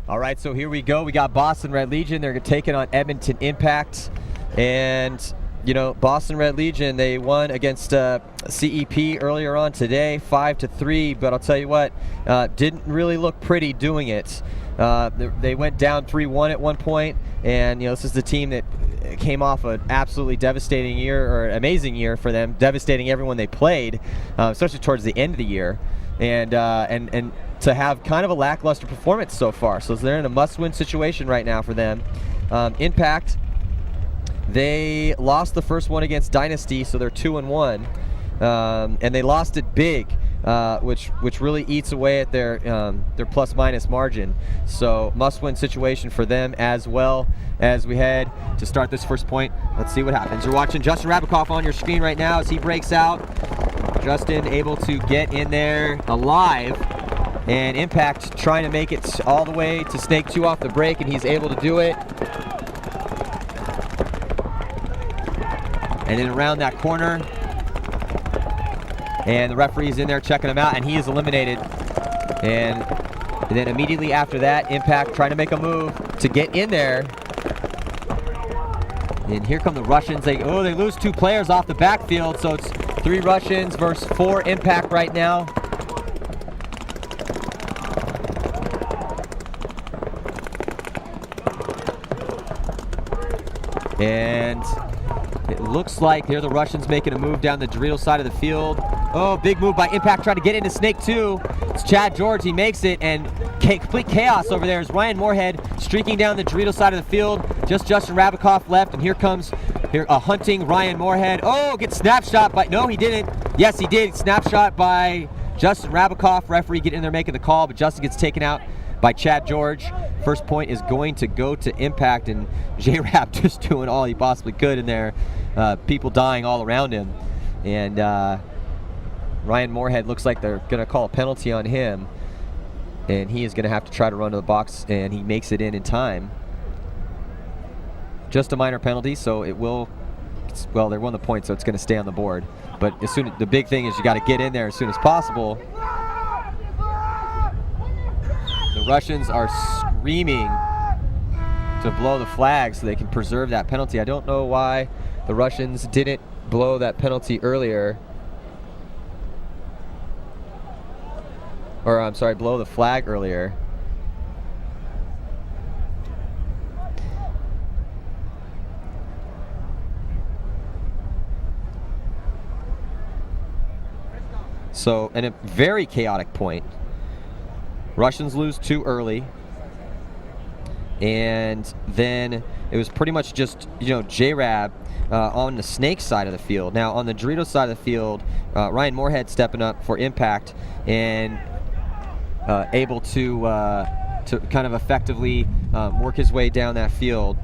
All right, so here we go. We got Boston Red Legion. They're taking on Edmonton Impact. And, you know, Boston Red Legion, they won against CEP earlier on today, 5-3. But I'll tell you what, didn't really look pretty doing it. They went down 3-1 at one point. And, you know, this is the team that came off an absolutely devastating year, or amazing year for them, devastating everyone they played, especially towards the end of the year. And to have kind of a lackluster performance so far. So they're in a must-win situation right now for them. Impact, they lost the first one against Dynasty, so they're 2-1. And they lost it big, which really eats away at their plus-minus margin. So must-win situation for them as well as we head to start this first point. Let's see what happens. You're watching Justin Rabikoff on your screen right now as he breaks out. Justin able to get in there alive. And Impact trying to make it all the way to Snake 2 off the break, and he's able to do it. And then around that corner. And the referee's in there checking him out, and he is eliminated. And then immediately after that, Impact trying to make a move to get in there. And here come the Russians. They lose 2 players off the backfield, so it's 3 Russians versus 4 Impact right now. And it looks like they're the Russians making a move down the Dorito side of the field. Oh, big move by Impact trying to get into Snake 2. It's Chad George, he makes it, and complete chaos over there as Ryan Moorhead streaking down the Dorito side of the field. Just Justin Rabikoff left, and here comes a hunting Ryan Moorhead. Oh, gets snapshot by, no he didn't. Yes he did, snapshot by Justin Rabikoff. Referee get in there making the call, but Justin gets taken out by Chad George. First point is going to go to Impact, and J-Rab just doing all he possibly could in there. People dying all around him. And Ryan Moorhead looks like they're going to call a penalty on him. And he is going to have to try to run to the box, and he makes it in time. Just a minor penalty, so it will, well, they won the point, so it's going to stay on the board. But the big thing is you got to get in there as soon as possible. The Russians are screaming to blow the flag so they can preserve that penalty. I don't know why the Russians didn't blow that penalty earlier. Or, I'm sorry, blow the flag earlier. So, and a very chaotic point. Russians lose 2 early, and then it was pretty much just, you know, J-Rab on the Snake side of the field. Now on the Dorito side of the field, Ryan Moorhead stepping up for Impact and able to kind of effectively work his way down that field,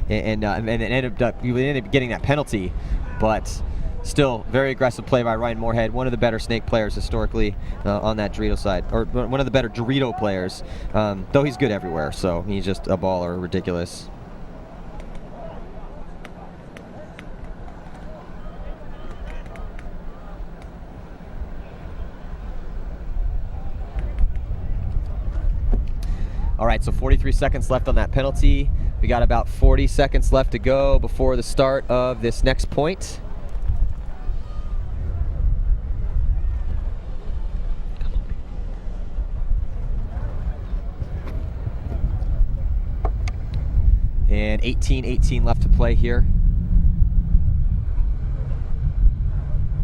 and ended up getting that penalty, but. Still, very aggressive play by Ryan Moorhead, one of the better Snake players historically on that Dorito side, or one of the better Dorito players, though he's good everywhere, so he's just a baller, ridiculous. All right, so 43 seconds left on that penalty. We got about 40 seconds left to go before the start of this next point. And 18 left to play here.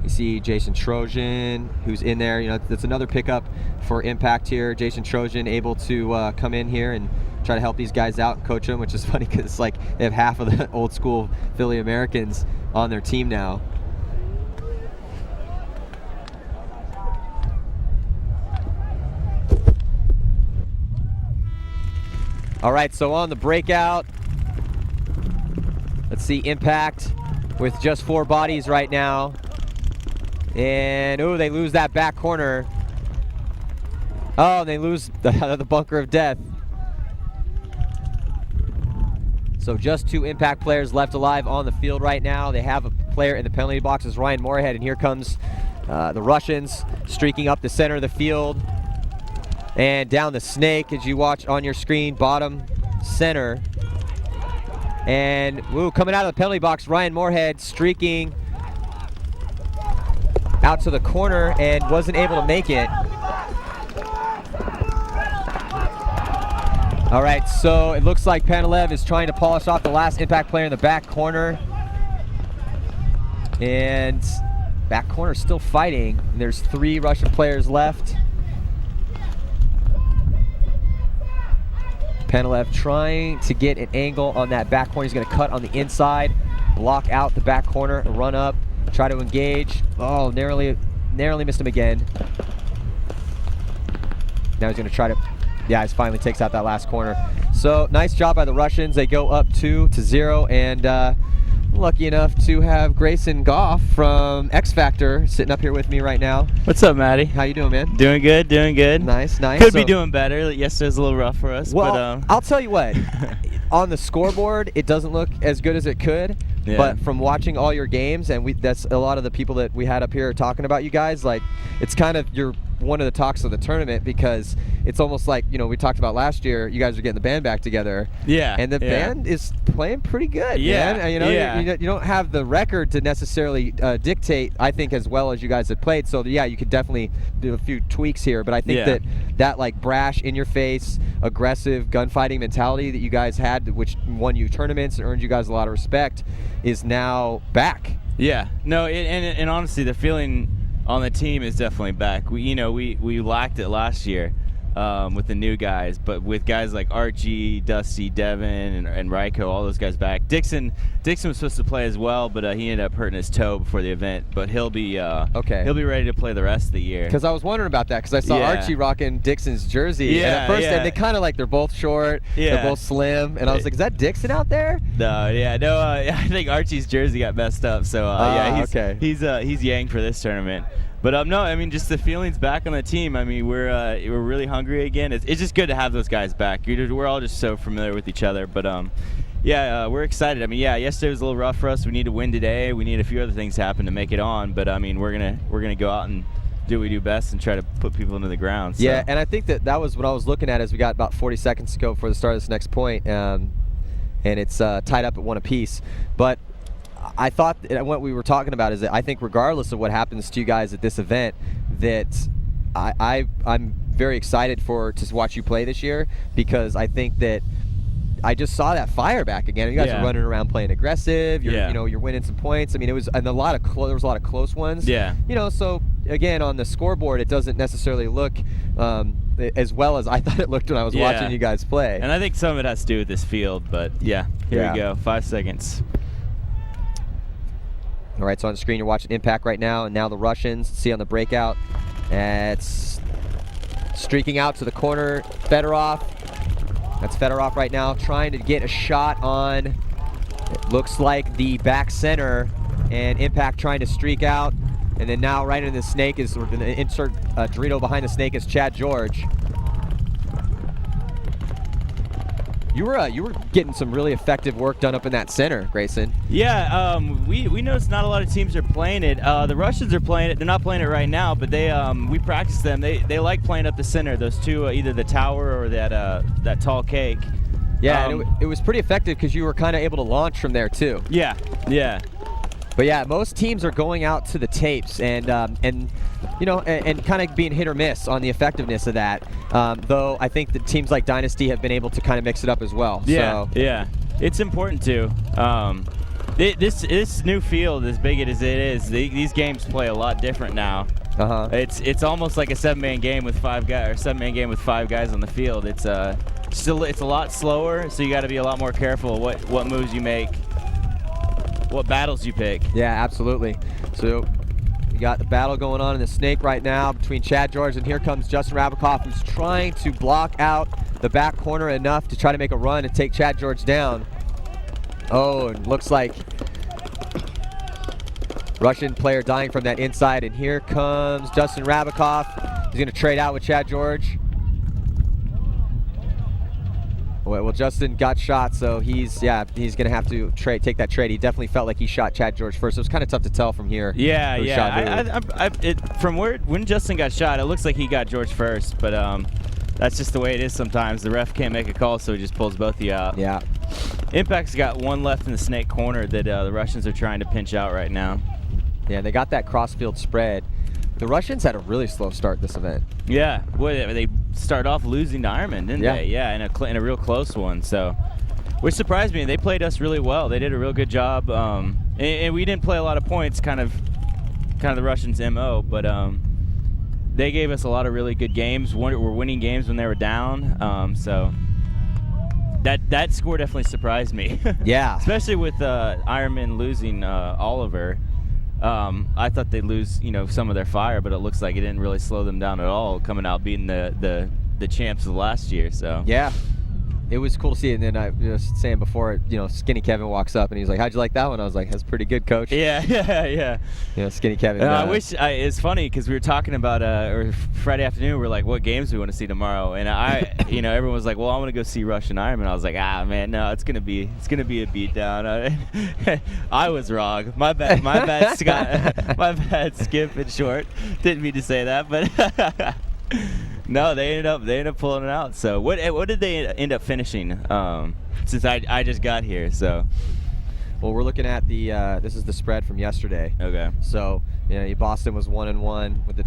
You see Jason Trojan, who's in there. You know, that's another pickup for Impact here. Jason Trojan able to come in here and try to help these guys out and coach them, which is funny because it's like they have half of the old school Philly Americans on their team now. All right, so on the breakout, let's see Impact with just 4 bodies right now. And, oh, they lose that back corner. Oh, they lose the bunker of death. So just 2 Impact players left alive on the field right now. They have a player in the penalty box, is Ryan Moorhead, and here comes the Russians streaking up the center of the field. And down the snake, as you watch on your screen, bottom center. And coming out of the penalty box, Ryan Moorhead streaking out to the corner and wasn't able to make it. All right, so it looks like Panilev is trying to polish off the last impact player in the back corner. And back corner still fighting. And there's 3 Russian players left. Panilev trying to get an angle on that back corner. He's going to cut on the inside, block out the back corner, run up, try to engage. Oh, narrowly missed him again. Now he's going to try to, he finally takes out that last corner. So nice job by the Russians. They go up 2-0, and lucky enough to have Grayson Goff from X Factor sitting up here with me right now. What's up, Matty? How you doing, man? Doing good, doing good. Nice. Could be doing better. Yesterday's a little rough for us. Well, but, I'll tell you what. On the scoreboard, it doesn't look as good as it could. Yeah. But from watching all your games, and that's a lot of the people that we had up here talking about you guys, like, it's kind of you're one of the talks of the tournament, because it's almost like, we talked about last year, you guys are getting the band back together. Yeah. And the band is playing pretty good, yeah. man. You don't have the record to necessarily dictate, I think, as well as you guys have played. So, yeah, you could definitely do a few tweaks here. But I think that like brash, in-your-face, aggressive gunfighting mentality that you guys had, which won you tournaments and earned you guys a lot of respect, is now back. Yeah. No, and honestly, the feeling on the team is definitely back. We lacked it last year with the new guys, but with guys like Archie, Dusty, Devin, and Ryko, all those guys back. Dixon was supposed to play as well, but he ended up hurting his toe before the event. But he'll be He'll be ready to play the rest of the year. Because I was wondering about that, because I saw Archie rocking Dixon's jersey. And at first, and they kind of like, they're both short, they're both slim, and I was like, is that Dixon out there? No, I think Archie's jersey got messed up, so he's Yang for this tournament. But no, I mean, just the feelings back on the team. I mean, we're really hungry again. It's just good to have those guys back. We're all just so familiar with each other. But we're excited. I mean, yesterday was a little rough for us. We need to win today. We need a few other things to happen to make it on. But I mean, we're gonna go out and do what we do best and try to put people into the ground. So. Yeah, and I think that was what I was looking at as we got about 40 seconds to go before the start of this next point, and it's tied up at 1 apiece. But I thought that what we were talking about is that I think regardless of what happens to you guys at this event, that I'm very excited to watch you play this year, because I think that I just saw that fire back again. You guys are running around playing aggressive. You're winning some points. I mean, there was a lot of close ones. Yeah. So again, on the scoreboard, it doesn't necessarily look as well as I thought it looked when I was watching you guys play. And I think some of it has to do with this field. But here we go. 5 seconds. All right, so on the screen you're watching Impact right now, and now the Russians. See on the breakout, it's streaking out to the corner. Fedorov. That's Fedorov right now, trying to get a shot on, it looks like, the back center, and Impact trying to streak out. And then now right in the snake is, we're going to insert Dorito behind the snake, is Chad George. You were getting some really effective work done up in that center, Grayson. Yeah, we noticed not a lot of teams are playing it. The Russians are playing it. They're not playing it right now, but we practice them. They like playing up the center. Those two, either the tower or that tall cake. Yeah, and it was pretty effective because you were kind of able to launch from there too. Yeah. But yeah, most teams are going out to the tapes and kind of being hit or miss on the effectiveness of that. Though I think that teams like Dynasty have been able to kind of mix it up as well. Yeah, it's important too. This new field, as big as it is, these games play a lot different now. It's almost like a 7-man game with 5 guys, or 7-man game with 5 guys on the field. It's a lot slower, so you got to be a lot more careful what moves you make. What battles you pick. Yeah, absolutely. So you got the battle going on in the snake right now between Chad George, and here comes Justin Rabikoff, who's trying to block out the back corner enough to try to make a run and take Chad George down. Oh, and looks like Russian player dying from that inside, and here comes Justin Rabikoff. He's going to trade out with Chad George. Well, Justin got shot, so he's going to have to take that trade. He definitely felt like he shot Chad George first. It was kind of tough to tell from here. Yeah. From when Justin got shot, it looks like he got George first. But That's just the way it is sometimes. The ref can't make a call, so he just pulls both of you out. Yeah. Impact's got one left in the snake corner that the Russians are trying to pinch out right now. Yeah, they got that cross-field spread. The Russians had a really slow start this event. Yeah, well, they started off losing to Ironman, didn't they? Yeah, in a real close one. So, which surprised me. They played us really well. They did a real good job, and we didn't play a lot of points. Kind of the Russians' MO, but they gave us a lot of really good games. We're winning games when they were down. So that score definitely surprised me. Yeah, especially with Ironman losing Oliver. I thought they'd lose, some of their fire, but it looks like it didn't really slow them down at all, coming out beating the champs of last year. So yeah, it was cool to see. And then I was saying before, Skinny Kevin walks up and he's like, "How'd you like that one?" I was like, "That's pretty good, coach." Yeah. Skinny Kevin. I wish it's funny because we were talking about Friday afternoon. We were like, "What games do we want to see tomorrow?" And everyone was like, "Well, I want to go see Russian Ironman." I was like, man, no, it's gonna be a beatdown. I was wrong. My bad, Scott. My bad, Skip and Short. Didn't mean to say that, but. No, they ended up pulling it out. So what did they end up finishing? Since I just got here, so. Well, we're looking at the this is the spread from yesterday. Okay. So Boston was 1-1 with the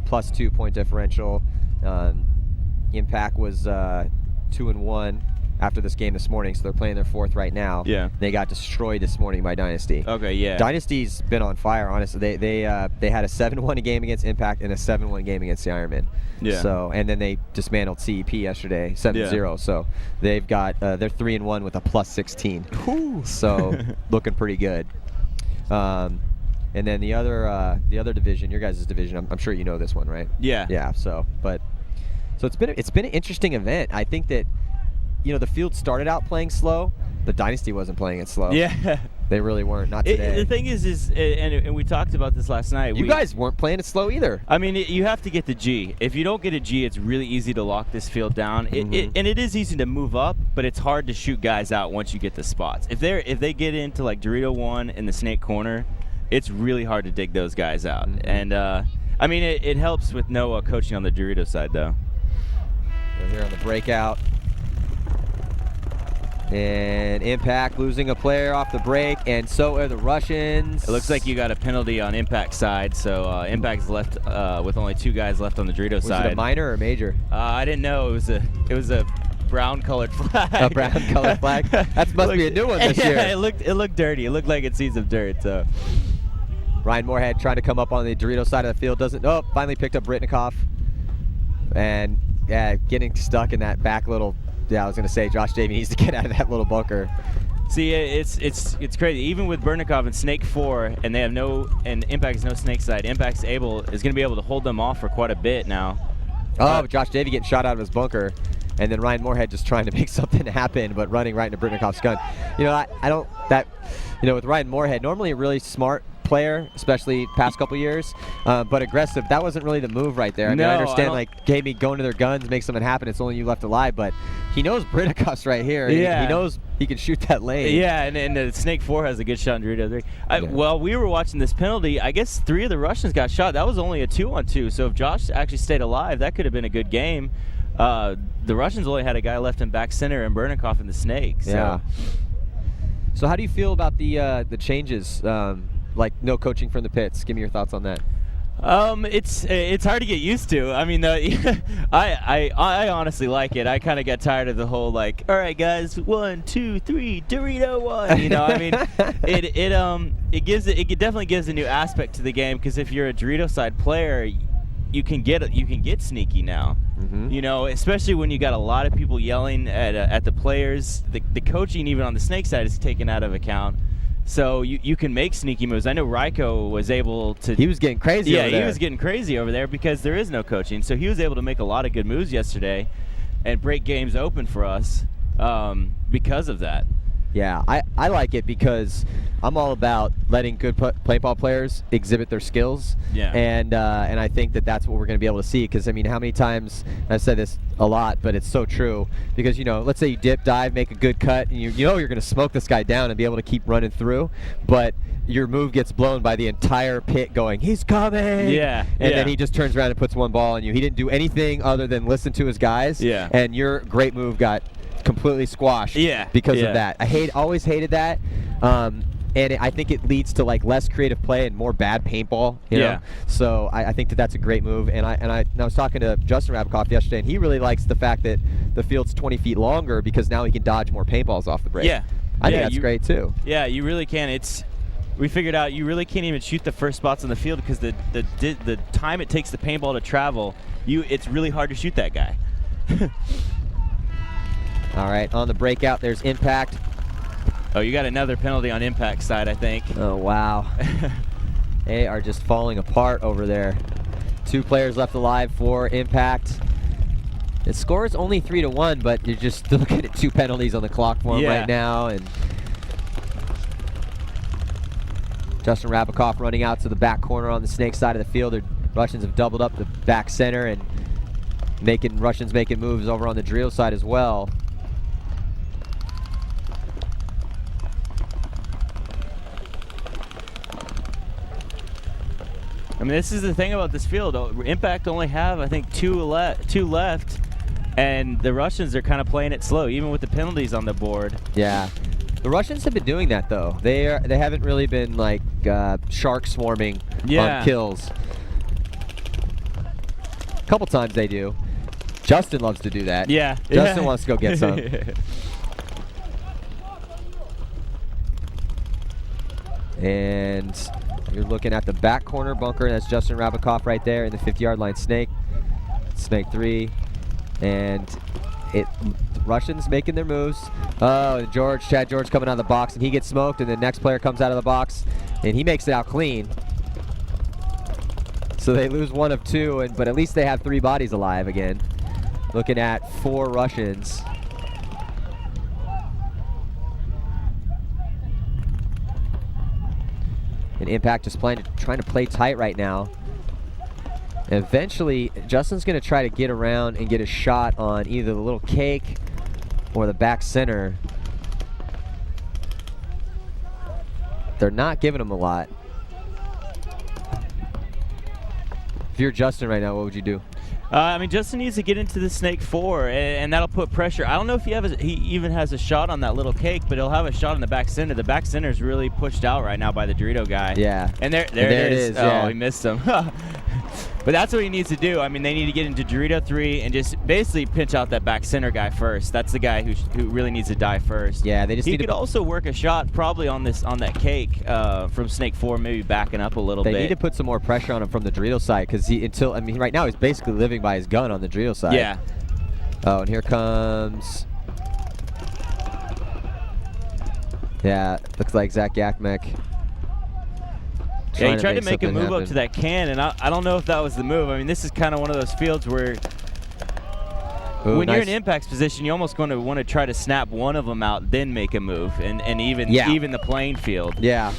plus 2 point differential. Impact was 2-1 after this game this morning, so they're playing their fourth right now. Yeah. They got destroyed this morning by Dynasty. Okay, yeah. Dynasty's been on fire, honestly. They had a 7-1 game against Impact and a 7-1 game against the Ironman. Yeah. So, and then they dismantled CEP yesterday, 7-0. Yeah. So they've got they're 3-1 with a plus 16. Ooh. So looking pretty good. And then the other division, your guys' division, I'm sure you know this one, right? Yeah. Yeah. So it's been an interesting event. I think that. The field started out playing slow. The Dynasty wasn't playing it slow. Yeah. They really weren't. Not today. The thing is and we talked about this last night. You guys weren't playing it slow either. I mean, you have to get the G. If you don't get a G, it's really easy to lock this field down. And it is easy to move up, but it's hard to shoot guys out once you get the spots. If they get into like Dorito 1 in the snake corner, it's really hard to dig those guys out. And I mean, it helps with Noah coaching on the Dorito side, though. We're here on the breakout. And Impact losing a player off the break, and so are the Russians. It looks like you got a penalty on Impact's side, so Impact's left with only 2 guys left on the Dorito side. Was it a minor or major? I didn't know. It was a brown-colored flag. A brown-colored flag? That must be a new one this year. Yeah, it looked dirty. It looked like it sees some dirt. So Ryan Moorhead trying to come up on the Dorito side of the field doesn't. Oh, finally picked up Britnikoff, and getting stuck in that back little. Yeah, I was going to say Josh Davey needs to get out of that little bunker. See, it's crazy. Even with Bernikoff and Snake 4, and they have and Impact is no Snake side. Impact's is going to be able to hold them off for quite a bit now. Josh Davey getting shot out of his bunker, and then Ryan Moorhead just trying to make something happen, but running right into Britnikoff's gun. With Ryan Moorhead, normally a really smart player, especially past couple years, but aggressive. That wasn't really the move right there. I mean, I understand Davey going to their guns, make something happen. It's only you left alive, but he knows Britnikoff's right here. Yeah. He knows he can shoot that lane. Yeah, and Snake 4 has a good shot on Dorito 3. Well, we were watching this penalty. I guess 3 of the Russians got shot. That was only a 2-on-2. So if Josh actually stayed alive, that could have been a good game. The Russians only had a guy left in back center and Bernikoff in the Snake. So. Yeah. So how do you feel about the changes? Like no coaching from the pits. Give me your thoughts on that. It's hard to get used to. I mean, I honestly like it. I kind of got tired of the whole all right, guys, 1, 2, 3, Dorito 1. I mean, it definitely gives a new aspect to the game because if you're a Dorito side player, you can get sneaky now. Especially when you got a lot of people yelling at the players. The coaching even on the Snake side is taken out of account. So you can make sneaky moves. I know Ryko was able to. He was getting crazy. Yeah, over there. He was getting crazy over there because there is no coaching. So he was able to make a lot of good moves yesterday, and break games open for us because of that. Yeah, I like it because I'm all about letting good paintball players exhibit their skills. Yeah. And I think that that's what we're going to be able to see, because, I mean, how many times, I've said this a lot, but it's so true, because, you know, let's say you dip, dive, make a good cut, and you know you're going to smoke this guy down and be able to keep running through, but your move gets blown by the entire pit going, he's coming! Yeah. And then he just turns around and puts one ball on you. He didn't do anything other than listen to his guys, and your great move got completely squashed because of that. I always hated that. And I think it leads to like less creative play and more bad paintball. You know? So I think that that's a great move. And I was talking to Justin Rabakoff yesterday, and he really likes the fact that the field's 20 feet longer because now he can dodge more paintballs off the break. Yeah, I think that's great too. Yeah, you really can. We figured out you really can't even shoot the first spots on the field because the time it takes the paintball to travel, it's really hard to shoot that guy. All right, on the breakout, there's Impact. Oh, you got another penalty on Impact's side, I think. Oh, wow. They are just falling apart over there. 2 players left alive for Impact. The score is only 3-1, but you're just looking at 2 penalties on the clock for him right now. And Justin Rabakoff running out to the back corner on the Snake side of the field. The Russians have doubled up the back center, and Russians making moves over on the Drill side as well. I mean, this is the thing about this field. Impact only have, I think, 2 left, and the Russians are kind of playing it slow, even with the penalties on the board. Yeah. The Russians have been doing that, though. They haven't really been, like, shark swarming on kills. A couple times they do. Justin loves to do that. Yeah. Justin wants to go get some. And you're looking at the back corner bunker. That's Justin Rabakoff right there in the 50-yard line. Snake 3, and Russians making their moves. Oh, Chad George coming out of the box, and he gets smoked, and the next player comes out of the box, and he makes it out clean. So they lose 1 of 2, but at least they have 3 bodies alive again. Looking at 4 Russians. And Impact is trying to play tight right now. Eventually, Justin's going to try to get around and get a shot on either the little cake or the back center. They're not giving him a lot. If you're Justin right now, what would you do? I mean, Justin needs to get into the Snake 4, and that'll put pressure. I don't know if he even has a shot on that little cake, but he'll have a shot in the back center. The back center is really pushed out right now by the Dorito guy. Yeah. And there it is. Oh, he missed him. But that's what he needs to do. I mean, they need to get into Dorito 3 and just basically pinch out that back center guy first. That's the guy who really needs to die first. Yeah, they just he could also work a shot probably on that cake from Snake 4, maybe backing up a little bit. They need to put some more pressure on him from the Dorito side, because right now he's basically living by his gun on the Dorito side. Yeah. Oh, and here comes. Yeah, looks like Zach Yakmek. Yeah, he tried to make a move up to that can, and I don't know if that was the move. I mean, this is kind of one of those fields where when you're in Impact's position, you almost going to want to try to snap one of them out, then make a move, and even the playing field. Yeah.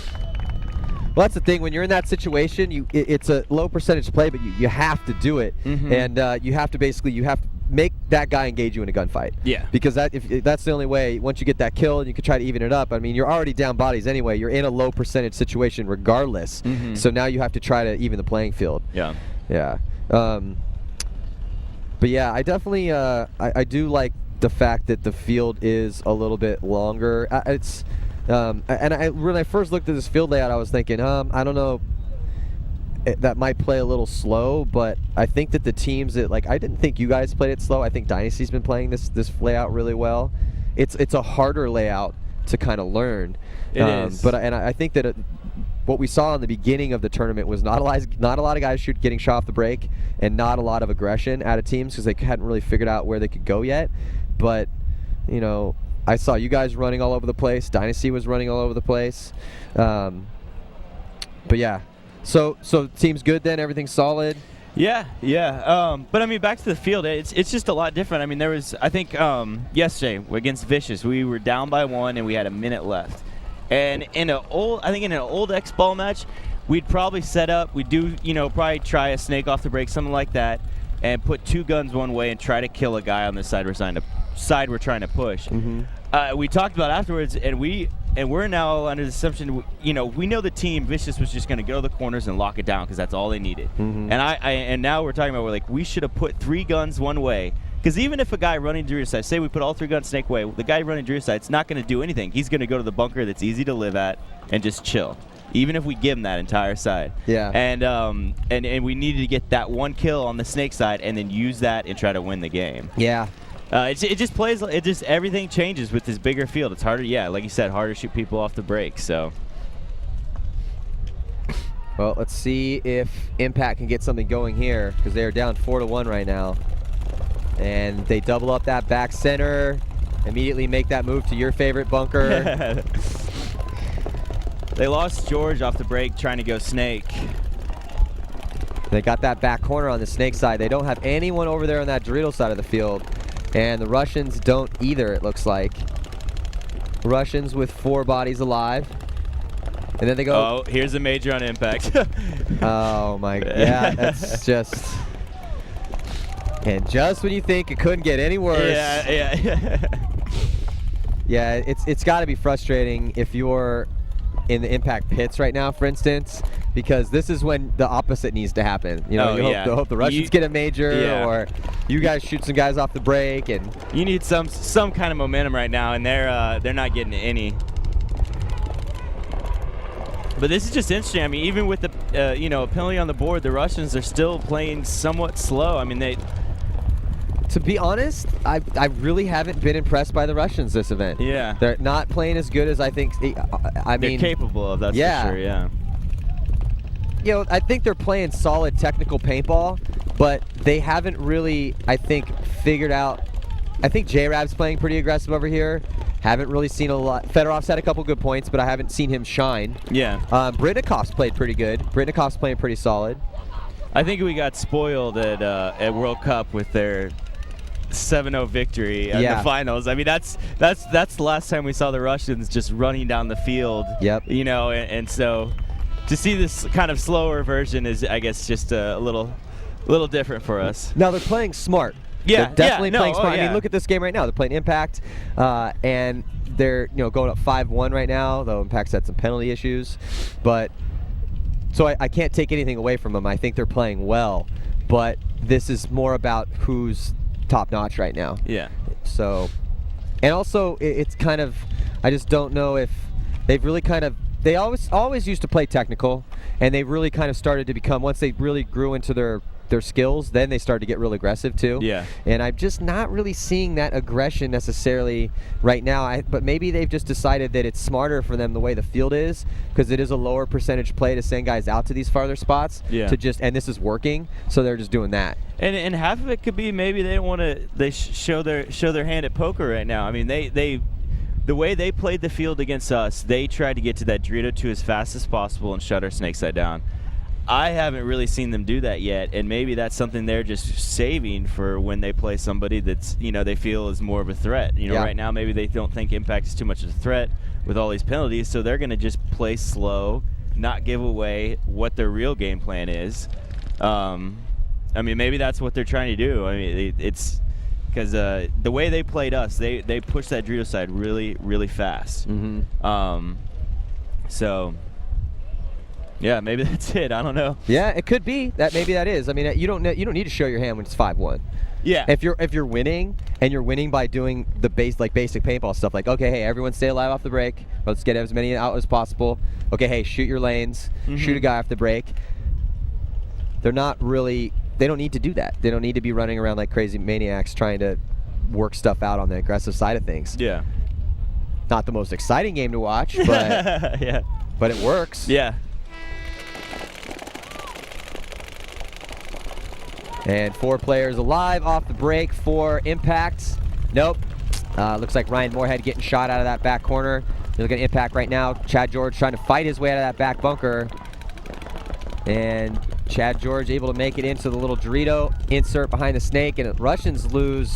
Well, that's the thing. When you're in that situation, it's a low percentage play, but you have to do it, and you have to make that guy engage you in a gunfight. Yeah. Because if that's the only way. Once you get that kill, and you can try to even it up. I mean, you're already down bodies anyway. You're in a low percentage situation regardless. So now you have to try to even the playing field. Yeah. Yeah. But yeah, I definitely I do like the fact that the field is a little bit longer. When I first looked at this field layout, I was thinking, I don't know. That might play a little slow, but I think that the teams that I didn't think you guys played it slow. I think Dynasty's been playing this layout really well. It's a harder layout to kind of learn. It is. But I think that what we saw in the beginning of the tournament was not a lot of guys getting shot off the break, and not a lot of aggression out of teams because they hadn't really figured out where they could go yet. But I saw you guys running all over the place. Dynasty was running all over the place. But yeah. So team's good then? Everything's solid? Yeah. But I mean, back to the field, it's just a lot different. I mean, there was, I think, yesterday against Vicious, we were down by 1 and we had a minute left. And in an old X ball match, we'd probably set up, we'd do, probably try a snake off the break, something like that, and put 2 guns one way and try to kill a guy on the side we're trying to push. Mm-hmm. We talked about afterwards, and we're now under the assumption, we know the team Vicious was just going to go to the corners and lock it down because that's all they needed. Mm-hmm. And now we're talking about we should have put 3 guns one way, because even if a guy running to your side, say we put all 3 guns snake way, the guy running to your side's not going to do anything. He's going to go to the bunker that's easy to live at and just chill, even if we give him that entire side. Yeah. And we needed to get that 1 kill on the snake side and then use that and try to win the game. Yeah. It just everything changes with this bigger field. It's harder, like you said, harder to shoot people off the break. So, well, let's see if Impact can get something going here, because they are down 4-1 right now, and they double up that back center, immediately make that move to your favorite bunker. They lost George off the break trying to go snake. They got that back corner on the snake side. They don't have anyone over there on that Dorito side of the field. And the Russians don't either, it looks like. Russians with 4 bodies alive. And then they go... Oh, here's a major on Impact. Oh, my... Yeah, that's just... And just when you think it couldn't get any worse... Yeah. Yeah, it's got to be frustrating if you're in the Impact pits right now, for instance, because this is when the opposite needs to happen. You hope the Russians get a major, or you guys shoot some guys off the break, and you need some kind of momentum right now, and they're not getting any. But this is just interesting. I mean, even with the penalty on the board, the Russians are still playing somewhat slow. I mean, to be honest, I really haven't been impressed by the Russians this event. Yeah. They're not playing as good as I think. They're capable of, that's for sure, yeah. I think they're playing solid technical paintball, but they haven't really, I think, figured out. I think J-Rab's playing pretty aggressive over here. Haven't really seen a lot. Fedorov's had a couple good points, but I haven't seen him shine. Yeah. Britnikov's played pretty good. Britnikov's playing pretty solid. I think we got spoiled at World Cup with their 7-0 victory in the finals. I mean, that's the last time we saw the Russians just running down the field. Yep. And so to see this kind of slower version is, I guess, just a little different for us. Now they're playing smart. Yeah, they're definitely playing smart. Yeah. I mean, look at this game right now. They're playing Impact, and they're going up 5-1 right now. Though Impact's had some penalty issues, but so I can't take anything away from them. I think they're playing well, but this is more about who's top notch right now. Yeah. So, and also it's kind of, I just don't know if they've really kind of, they always used to play technical, and they really kind of started to become, once they really grew into their skills, then they started to get real aggressive too. Yeah. And I'm just not really seeing that aggression necessarily right now. But maybe they've just decided that it's smarter for them the way the field is, because it is a lower percentage play to send guys out to these farther spots. Yeah. And this is working, so they're just doing that. And half of it could be maybe they don't want to. They show their hand at poker right now. I mean, they the way they played the field against us, they tried to get to that Dorito 2 as fast as possible and shut our snake side down. I haven't really seen them do that yet, and maybe that's something they're just saving for when they play somebody that's, they feel is more of a threat. Right now maybe they don't think Impact is too much of a threat with all these penalties, so they're going to just play slow, not give away what their real game plan is. I mean, maybe that's what they're trying to do. I mean, it's because the way they played us, they pushed that Dorito side really, really fast. Mm-hmm. So... yeah, maybe that's it. I don't know. Yeah, it could be that. Maybe that is. I mean, you don't need to show your hand when it's 5-1. Yeah. If you're winning, and you're winning by doing the basic paintball stuff, like, okay, hey, everyone stay alive off the break. Let's get as many out as possible. Okay, hey, shoot your lanes. Mm-hmm. Shoot a guy off the break. They're not really. They don't need to do that. They don't need to be running around like crazy maniacs trying to work stuff out on the aggressive side of things. Yeah. Not the most exciting game to watch, but yeah. But it works. Yeah. And 4 players alive off the break for Impact. Nope. Looks like Ryan Moorhead getting shot out of that back corner. You're looking at Impact right now. Chad George trying to fight his way out of that back bunker. And Chad George able to make it into the little Dorito insert behind the snake, and the Russians lose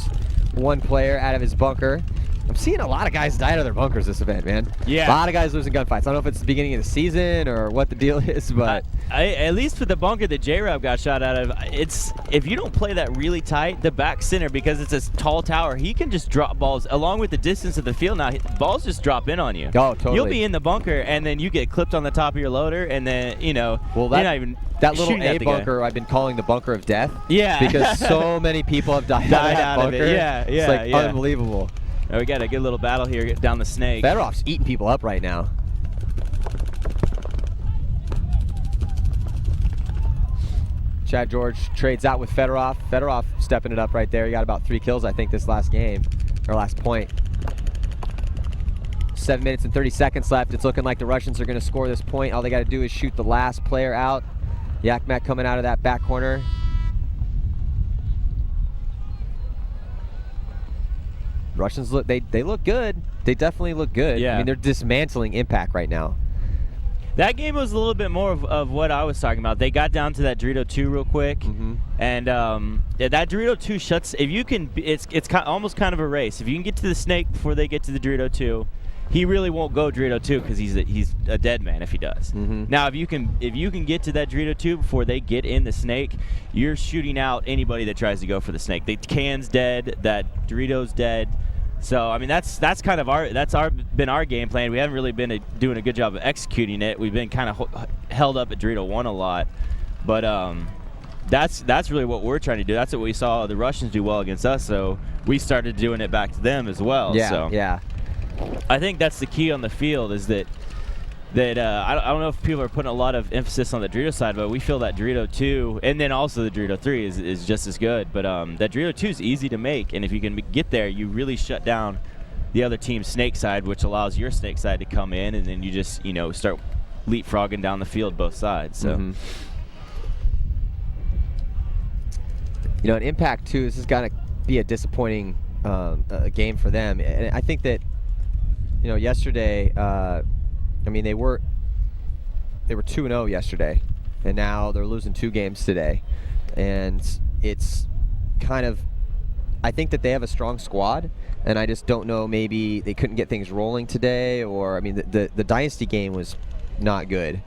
one player out of his bunker. I'm seeing a lot of guys die out of their bunkers this event, man. Yeah. A lot of guys losing gunfights. I don't know if it's the beginning of the season or what the deal is, but at least for the bunker that J-Rob got shot out of, it's if you don't play that really tight, the back center, because it's a tall tower, he can just drop balls along with the distance of the field. Now balls just drop in on you. Oh, totally. You'll be in the bunker, and then you get clipped on the top of your loader, and then you're not even that little shooting at A the bunker guy. I've been calling the bunker of death. Yeah. Because so many people have died out of that bunker. of it. Yeah, It's like unbelievable. Oh, we got a good little battle here down the snake. Fedorov's eating people up right now. Chad George trades out with Fedorov. Fedorov stepping it up right there. He got about 3 kills, I think, this last game, or last point. 7 minutes and 30 seconds left. It's looking like the Russians are going to score this point. All they got to do is shoot the last player out. Yakmak coming out of that back corner. Russians look, they look good. They definitely look good. Yeah. I mean, they're dismantling Impact right now. That game was a little bit more of what I was talking about. They got down to that Dorito 2 real quick, and that Dorito 2 shuts. If you can, it's almost kind of a race. If you can get to the snake before they get to the Dorito 2, he really won't go Dorito 2 because he's a dead man if he does. Now, if you can get to that Dorito 2 before they get in the snake, you're shooting out anybody that tries to go for the snake. The can's dead. That Dorito's dead. So I mean that's kind of been our game plan. We haven't really been doing a good job of executing it. We've been kind of held up at Dorito 1 a lot, but that's really what we're trying to do. That's what we saw the Russians do well against us. So we started doing it back to them as well. Yeah, so yeah. I think that's the key on the field is that I don't know if people are putting a lot of emphasis on the Dorito side, but we feel that Dorito 2 and then also the Dorito 3 is just as good. But that Dorito 2 is easy to make, and if you can get there, you really shut down the other team's snake side, which allows your snake side to come in, and then you just start leapfrogging down the field both sides. So. In Impact 2, this is going to be a disappointing game for them. And I think that, yesterday, I mean, they were 2-0 yesterday, and now they're losing 2 games today. And it's kind of, I think that they have a strong squad, and I just don't know, maybe they couldn't get things rolling today, or, I mean, the Dynasty game was not good.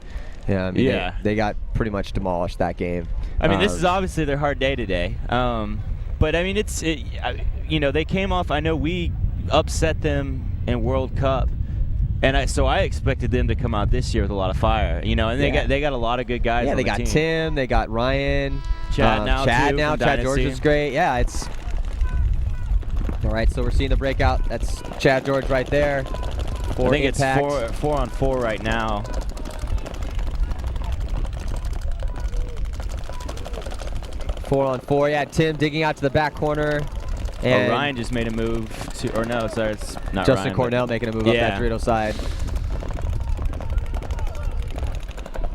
I mean, they got pretty much demolished that game. I mean, this is obviously their hard day today. But, I mean, they came off, I know we upset them in World Cup. And so I expected them to come out this year with a lot of fire, and they got a lot of good guys. Yeah, on they the got team. Tim, they got Ryan, Chad George is great. Yeah, it's all right. So we're seeing the breakout. That's Chad George right there. I think Impact. It's 4-on-4 right now. Four on 4. Yeah, Tim digging out to the back corner. And Ryan just made a move to, or no, sorry, it's not Justin Ryan, Cornell making a move up that Dorito side.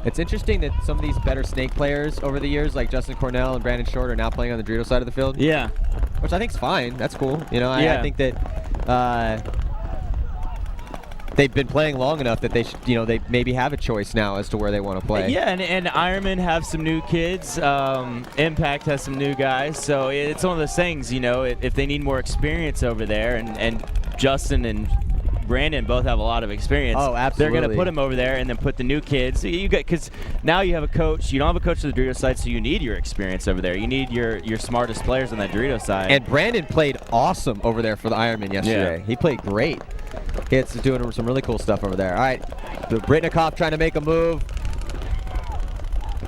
It's interesting that some of these better snake players over the years, like Justin Cornell and Brandon Short, are now playing on the Dorito side of the field. Yeah. Which I think is fine. That's cool. I think that they've been playing long enough that they should, they maybe have a choice now as to where they want to play. Yeah, and Ironman have some new kids. Impact has some new guys. So it's one of those things, if they need more experience over there, and Justin and Brandon both have a lot of experience. Oh, absolutely. They're going to put them over there and then put the new kids. Because now you have a coach. You don't have a coach to the Dorito side, so you need your experience over there. You need your smartest players on that Dorito side. And Brandon played awesome over there for the Ironman yesterday. Yeah. He played great. It's doing some really cool stuff over there. All right, the Britnikov trying to make a move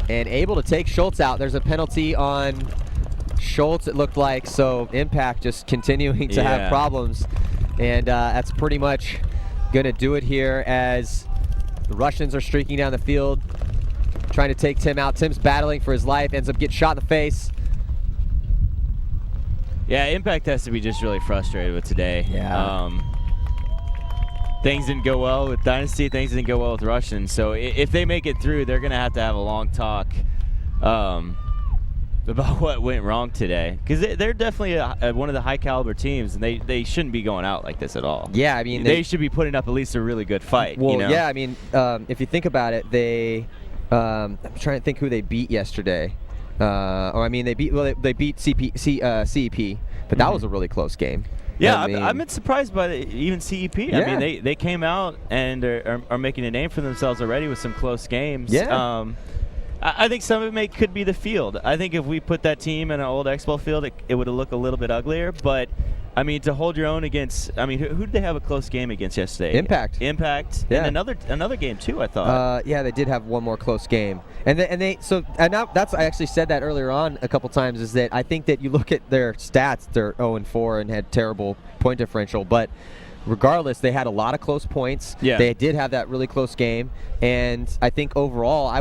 and able to take Schultz out. There's a penalty on Schultz, it looked like. So Impact just continuing to have problems. And that's pretty much going to do it here as the Russians are streaking down the field, trying to take Tim out. Tim's battling for his life, ends up getting shot in the face. Yeah, Impact has to be just really frustrated with today. Yeah. Things didn't go well with Dynasty. Things didn't go well with Russians. So if they make it through, they're going to have a long talk about what went wrong today. Because they're definitely one of the high-caliber teams, and they shouldn't be going out like this at all. Yeah, I mean... They should be putting up at least a really good fight. Well, yeah, I mean, if you think about it, they I'm trying to think who they beat yesterday. They beat CEP, but that was a really close game. Yeah, I've been surprised by even CEP. Yeah. I mean, they came out and are making a name for themselves already with some close games. Yeah. I think some of it could be the field. I think if we put that team in an old Expo field, it would look a little bit uglier. But I mean, to hold your own against, I mean, who did they have a close game against yesterday? Impact. Yeah. And another game too, I thought. Yeah, they did have one more close game. And I actually said that earlier on a couple times, is that I think that you look at their stats, they're 0-4 and had terrible point differential, but regardless, they had a lot of close points. Yeah. They did have that really close game, and I think overall,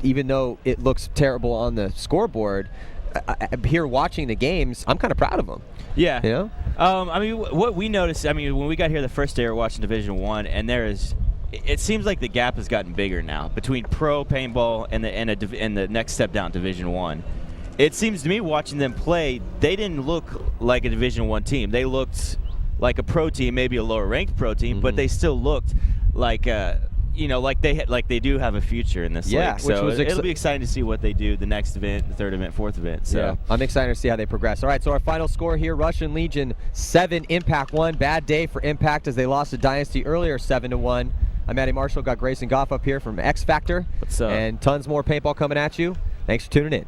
even though it looks terrible on the scoreboard, here watching the games, I'm kind of proud of them. Yeah. You know? I mean, what we noticed, I mean, when we got here the first day, we were watching Division I, and it seems like the gap has gotten bigger now between pro paintball and the next step down, Division I. It seems to me, watching them play, they didn't look like a Division I team. They looked like a pro team, maybe a lower ranked pro team, but they still looked like like they do have a future in this league. So it'll be exciting to see what they do the next event, the third event, fourth event. So yeah, I'm excited to see how they progress. All right, so our final score here: Russian Legion 7, Impact 1. Bad day for Impact as they lost to Dynasty earlier, 7-1. I'm Matty Marshall. Got Grayson Goff up here from X Factor. What's up? And tons more paintball coming at you. Thanks for tuning in.